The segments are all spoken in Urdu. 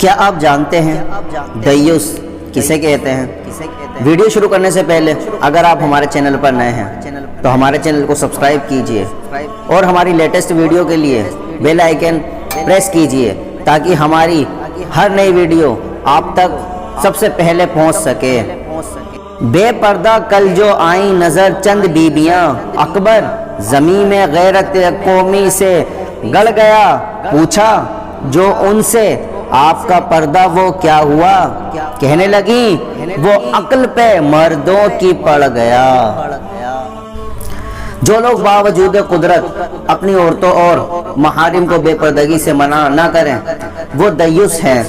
کیا آپ جانتے ہیں دیوس کسے کہتے ہیں؟ ویڈیو شروع کرنے سے پہلے اگر آپ ہمارے چینل پر نئے ہیں تو ہمارے چینل کو سبسکرائب کیجئے اور ہماری لیٹسٹ ویڈیو کے لیے بیل آئیکن پریس کیجئے تاکہ ہماری ہر نئی ویڈیو آپ تک سب سے پہلے پہنچ سکے۔ بے پردہ کل جو آئیں نظر چند بیبیاں، اکبر زمین میں غیرت قومی سے گل گیا، پوچھا جو ان سے آپ کا پردہ وہ کیا ہوا، کہنے لگی وہ عقل پہ مردوں کی پڑ گیا۔ جو لوگ باوجود قدرت اپنی عورتوں اور محارم کو بے پردگی سے منع نہ کریں وہ دیوس ہیں۔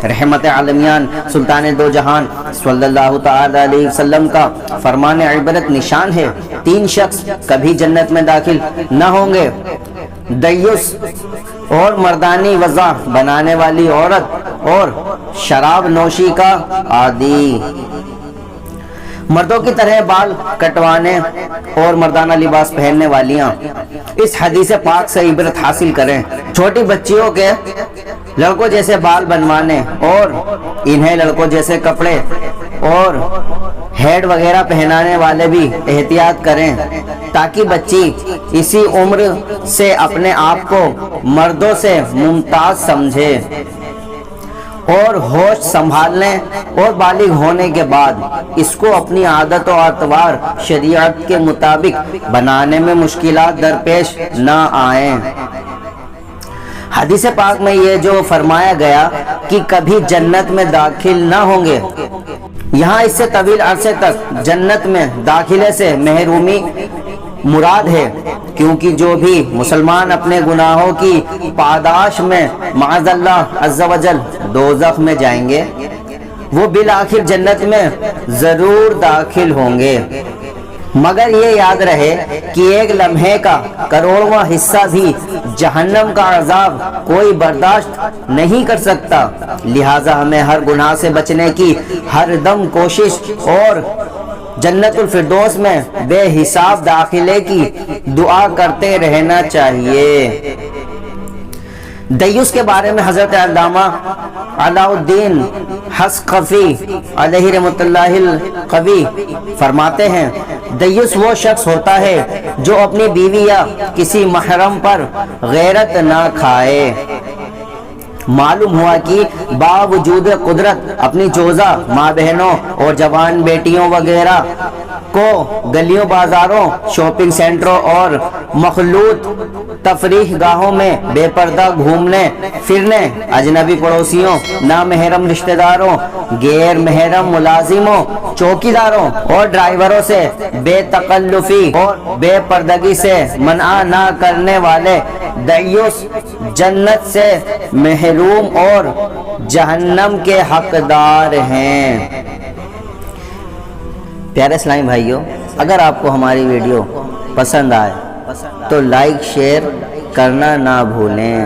رحمت عالمیان سلطان دو جہان صلی اللہ تعالی علیہ وسلم کا فرمان عبرت نشان ہے، 3 شخص کبھی جنت میں داخل نہ ہوں گے: دیوس اور مردانی وضع بنانے والی عورت اور شراب نوشی کا عادی۔ مردوں کی طرح بال کٹوانے اور مردانہ لباس پہننے والیاں اس حدیث پاک سے عبرت حاصل کریں۔ چھوٹی بچیوں کے لڑکوں جیسے بال بنوانے اور انہیں لڑکوں جیسے کپڑے اور ہیڈ وغیرہ پہنانے والے بھی احتیاط کریں تاکہ بچی اسی عمر سے اپنے آپ کو مردوں سے ممتاز سمجھے اور ہوش سنبھالنے اور بالغ ہونے کے بعد اس کو اپنی عادت و اطوار شریعت کے مطابق بنانے میں مشکلات درپیش نہ آئیں۔ حدیث پاک میں یہ جو فرمایا گیا کہ کبھی جنت میں داخل نہ ہوں گے، یہاں اس سے طویل عرصے تک جنت میں داخلے سے محرومی مراد ہے، کیونکہ جو بھی مسلمان اپنے گناہوں کی پاداش میں معاذ اللہ عز و جل دوزخ میں جائیں گے وہ بالآخر جنت میں ضرور داخل ہوں گے، مگر یہ یاد رہے کہ ایک لمحے کا کروڑواں حصہ بھی جہنم کا عذاب کوئی برداشت نہیں کر سکتا۔ لہٰذا ہمیں ہر گناہ سے بچنے کی ہر دم کوشش اور جنت الفردوس میں بے حساب داخلے کی دعا کرتے رہنا چاہیے۔ دیوس کے بارے میں حضرت علامہ علاء الدین حصقفی علیہ رحمۃ اللہ القوی فرماتے ہیں، دیوس وہ شخص ہوتا ہے جو اپنی بیوی یا کسی محرم پر غیرت نہ کھائے۔ معلوم ہوا کہ باوجود قدرت اپنی جوزہ ماں بہنوں اور جوان بیٹیوں وغیرہ کو گلیوں بازاروں شاپنگ سینٹروں اور مخلوط تفریح گاہوں میں بے پردہ گھومنے پھرنے، اجنبی پڑوسیوں، نامحرم رشتہ داروں، غیر محرم ملازموں، چوکیداروں اور ڈرائیوروں سے بے تکلفی اور بے پردگی سے منع نہ کرنے والے دیوس جنت سے محروم اور جہنم کے حقدار ہیں۔ پیارے اسلامی بھائیوں، اگر آپ کو ہماری ویڈیو پسند آئے تو لائک شیئر کرنا نہ بھولیں۔